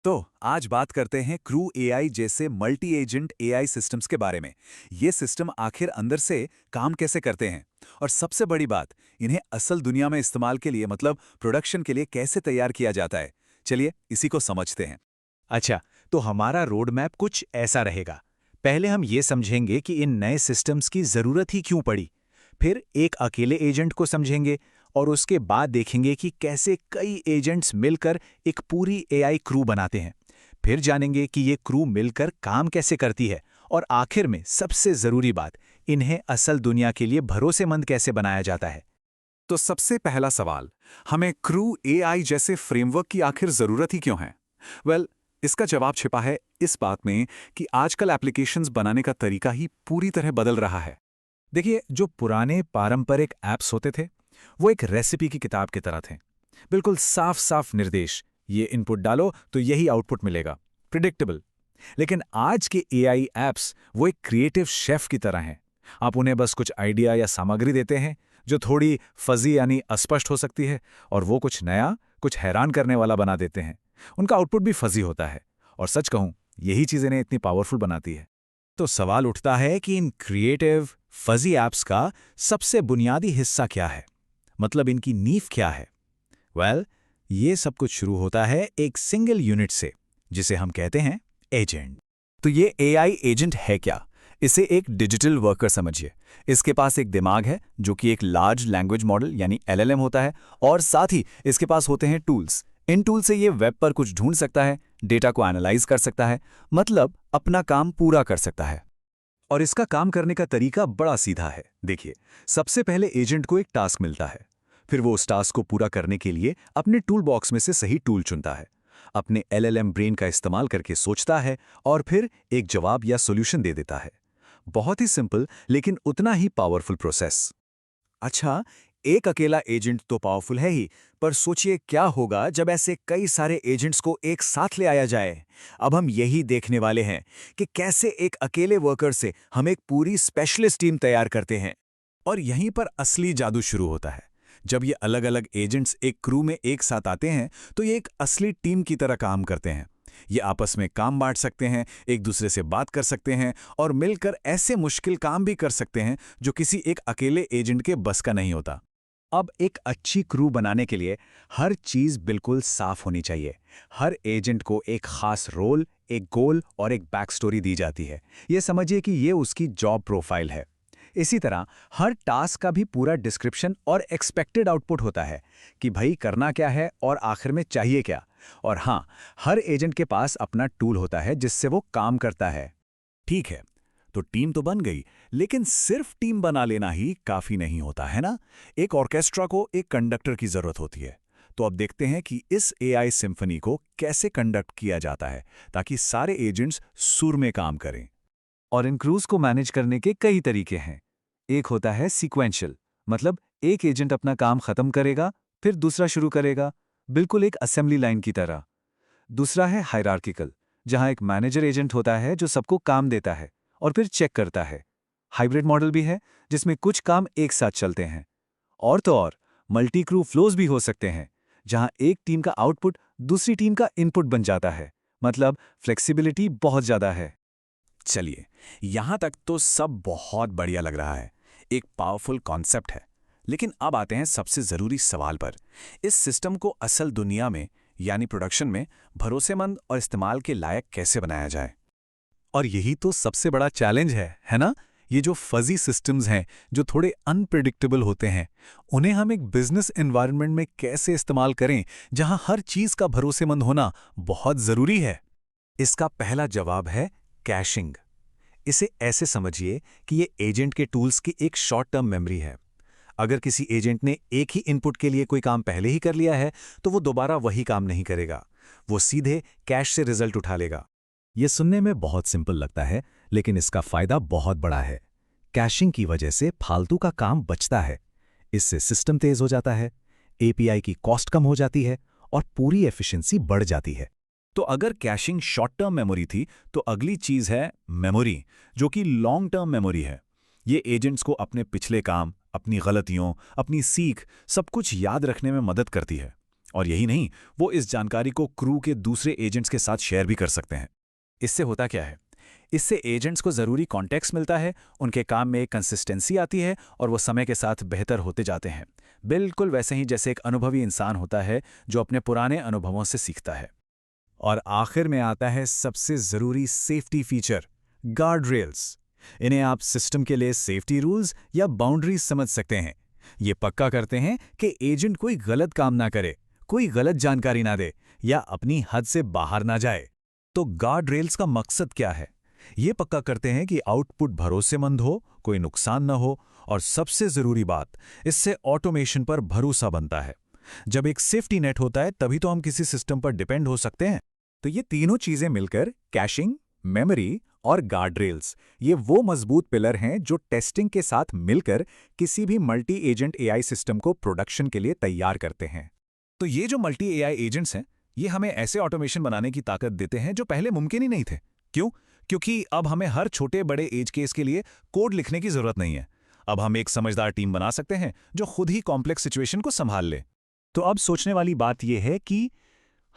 तो आज बात करते हैं क्रू एआई जैसे मल्टी एजेंट एआई सिस्टम्स के बारे में। ये सिस्टम आखिर अंदर से काम कैसे करते हैं और सबसे बड़ी बात, इन्हें असल दुनिया में इस्तेमाल के लिए मतलब प्रोडक्शन के लिए कैसे तैयार किया जाता है। चलिए इसी को समझते हैं। अच्छा, तो हमारा रोड मैप कुछ ऐसा रहेगा। पहले हम ये समझेंगे कि इन नए सिस्टम्स की ज़रूरत ही क्यों पड़ी। फिर एक अकेले एजेंट को समझेंगे और उसके बाद देखेंगे कि कैसे कई एजेंट्स मिलकर एक पूरी एआई क्रू बनाते हैं। फिर जानेंगे कि ये क्रू मिलकर काम कैसे करती है और आखिर में सबसे ज़रूरी बात, इन्हें असल दुनिया के लिए भरोसेमंद कैसे बनाया जाता है। तो सबसे पहला सवाल, हमें क्रू एआई जैसे फ्रेमवर्क की आखिर जरूरत ही क्यों है? वेल, इसका जवाब छिपा है इस बात में कि आजकल एप्लीकेशंस बनाने का तरीका ही पूरी तरह बदल रहा है। देखिए, जो पुराने पारंपरिक ऐप्स होते थे वो एक रेसिपी की किताब की तरह थे। बिल्कुल साफ साफ निर्देश, ये इनपुट डालो तो यही आउटपुट मिलेगा, प्रिडिक्टेबल। लेकिन आज के एआई ऐप्स वो एक क्रिएटिव शेफ की तरह हैं। आप उन्हें बस कुछ आइडिया या सामग्री देते हैं जो थोड़ी फजी यानी अस्पष्ट हो सकती है, और वो कुछ नया, कुछ हैरान करने वाला बना देते हैं। उनका आउटपुट भी फजी होता है, और सच कहूं, यही चीज़ इन्हें इतनी पावरफुल बनाती है। तो सवाल उठता है कि इन क्रिएटिव फजी ऐप्स का सबसे बुनियादी हिस्सा क्या है, मतलब इनकी नींव क्या है। वेल, ये सब कुछ शुरू होता है एक सिंगल यूनिट से, जिसे हम कहते हैं एजेंट। तो ये एआई एजेंट है क्या? इसे एक डिजिटल वर्कर समझिए। इसके पास एक दिमाग है जो कि एक लार्ज लैंग्वेज मॉडल यानी एलएलएम होता है, और साथ ही इसके पास होते हैं टूल्स। इन टूल से ये वेब पर कुछ ढूंढ सकता है, डेटा को एनालाइज कर सकता है, मतलब अपना काम पूरा कर सकता है। और इसका काम करने का तरीका बड़ा सीधा है। देखिए, सबसे पहले एजेंट को एक टास्क मिलता है। फिर वो उस टास्क को पूरा करने के लिए अपने टूल बॉक्स में से सही टूल चुनता है, अपने एलएलएम ब्रेन का इस्तेमाल करके सोचता है और फिर एक जवाब या सॉल्यूशन दे देता है। बहुत ही सिंपल लेकिन उतना ही पावरफुल प्रोसेस। अच्छा, एक अकेला एजेंट तो पावरफुल है ही, पर सोचिए क्या होगा जब ऐसे कई सारे एजेंट्स को एक साथ ले आया जाए। अब हम यही देखने वाले हैं कि कैसे एक अकेले वर्कर से हम एक पूरी स्पेशलिस्ट टीम तैयार करते हैं। और यहीं पर असली जादू शुरू होता है। जब ये अलग अलग एजेंट्स एक क्रू में एक साथ आते हैं तो ये एक असली टीम की तरह काम करते हैं। ये आपस में काम बांट सकते हैं, एक दूसरे से बात कर सकते हैं और मिलकर ऐसे मुश्किल काम भी कर सकते हैं जो किसी एक अकेले एजेंट के बस का नहीं होता। अब एक अच्छी क्रू बनाने के लिए हर चीज बिल्कुल साफ होनी चाहिए। हर एजेंट को एक खास रोल, एक गोल और एक बैक स्टोरी दी जाती है। ये समझिए कि ये उसकी जॉब प्रोफाइल है। इसी तरह हर टास्क का भी पूरा डिस्क्रिप्शन और एक्सपेक्टेड आउटपुट होता है कि भाई करना क्या है और आखिर में चाहिए क्या। और हाँ, हर एजेंट के पास अपना टूल होता है जिससे वो काम करता है। ठीक है, तो टीम तो बन गई, लेकिन सिर्फ टीम बना लेना ही काफी नहीं होता है ना। एक ऑर्केस्ट्रा को एक कंडक्टर की जरूरत होती है। तो अब देखते हैं कि इस एआई सिम्फनी को कैसे कंडक्ट किया जाता है ताकि सारे एजेंट्स सुर में काम करें। और इन क्रूज को मैनेज करने के कई तरीके हैं। एक होता है सीक्वेंशियल, मतलब एक एजेंट अपना काम खत्म करेगा, फिर दूसरा शुरू करेगा, बिल्कुल एक असेंबली लाइन की तरह। दूसरा है हायरार्किकल, जहां एक मैनेजर एजेंट होता है जो सबको काम देता है और फिर चेक करता है। हाइब्रिड मॉडल भी है, जिसमें कुछ काम एक साथ चलते हैं। और तो और मल्टी क्रू फ्लोज भी हो सकते हैं, जहां एक टीम का आउटपुट दूसरी टीम का इनपुट बन जाता है। मतलब फ्लेक्सिबिलिटी बहुत ज्यादा है। चलिए, यहां तक तो सब बहुत बढ़िया लग रहा है, एक पावरफुल कॉन्सेप्ट है। लेकिन अब आते हैं सबसे जरूरी सवाल पर। इस सिस्टम को असल दुनिया में यानी प्रोडक्शन में भरोसेमंद और इस्तेमाल के लायक कैसे बनाया जाए? और यही तो सबसे बड़ा चैलेंज है ना? ये जो फजी सिस्टम्स हैं, जो थोड़े अनप्रिडिक्टेबल होते हैं, उन्हें हम एक बिजनेस एनवायरनमेंट में कैसे इस्तेमाल करें जहां हर चीज का भरोसेमंद होना बहुत जरूरी है। इसका पहला जवाब है कैशिंग। इसे ऐसे समझिए कि ये एजेंट के टूल्स की एक शॉर्ट टर्म मेमोरी है। अगर किसी एजेंट ने एक ही इनपुट के लिए कोई काम पहले ही कर लिया है तो वो दोबारा वही काम नहीं करेगा, वो सीधे कैश से रिजल्ट उठा लेगा। ये सुनने में बहुत सिंपल लगता है, लेकिन इसका फायदा बहुत बड़ा है। कैशिंग की वजह से फालतू का काम बचता है। इससे सिस्टम तेज हो जाता है, एपीआई की कॉस्ट कम हो जाती है और पूरी एफिशिएंसी बढ़ जाती है। तो अगर कैशिंग शॉर्ट टर्म मेमोरी थी, तो अगली चीज है मेमोरी, जो कि लॉन्ग टर्म मेमोरी है। ये एजेंट्स को अपने पिछले काम, अपनी गलतियों, अपनी सीख, सब कुछ याद रखने में मदद करती है। और यही नहीं, वो इस जानकारी को क्रू के दूसरे एजेंट्स के साथ शेयर भी कर सकते हैं। इससे होता क्या है? इससे एजेंट्स को ज़रूरी कॉन्टेक्स्ट मिलता है, उनके काम में एक कंसिस्टेंसी आती है और वो समय के साथ बेहतर होते जाते हैं। बिल्कुल वैसे ही जैसे एक अनुभवी इंसान होता है जो अपने पुराने अनुभवों से सीखता है। और आखिर में आता है सबसे ज़रूरी सेफ्टी फीचर, गार्ड रेल्स। इन्हें आप सिस्टम के लिए सेफ्टी रूल्स या बाउंड्रीज समझ सकते हैं। ये पक्का करते हैं कि एजेंट कोई गलत काम ना करे, कोई गलत जानकारी ना दे या अपनी हद से बाहर ना जाए। तो गार्ड रेल्स का मकसद क्या है? ये पक्का करते हैं कि आउटपुट भरोसेमंद हो, कोई नुकसान न हो और सबसे ज़रूरी बात, इससे ऑटोमेशन पर भरोसा बनता है। जब एक सेफ्टी नेट होता है तभी तो हम किसी सिस्टम पर डिपेंड हो सकते हैं। तो ये तीनों चीज़ें मिलकर कैशिंग, मेमोरी और गार्ड रेल्स, ये वो मजबूत पिलर हैं जो टेस्टिंग के साथ मिलकर किसी भी मल्टी एजेंट एआई सिस्टम को प्रोडक्शन के लिए तैयार करते हैं। तो ये जो मल्टी एआई एजेंट्स हैं, ये हमें ऐसे ऑटोमेशन बनाने की ताकत देते हैं जो पहले मुमकिन ही नहीं थे। क्यों? क्योंकि अब हमें हर छोटे बड़े एज केस के लिए कोड लिखने की जरूरत नहीं है। अब हम एक समझदार टीम बना सकते हैं जो खुद ही कॉम्प्लेक्स सिचुएशन को संभाल ले। तो अब सोचने वाली बात यह है कि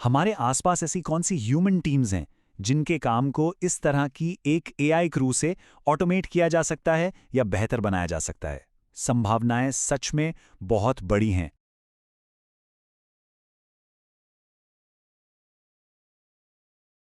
हमारे आसपास ऐसी कौन सी ह्यूमन टीम्स हैं जिनके काम को इस तरह की एक एआई क्रू से ऑटोमेट किया जा सकता है या बेहतर बनाया जा सकता है। संभावनाएं सच में बहुत बड़ी हैं।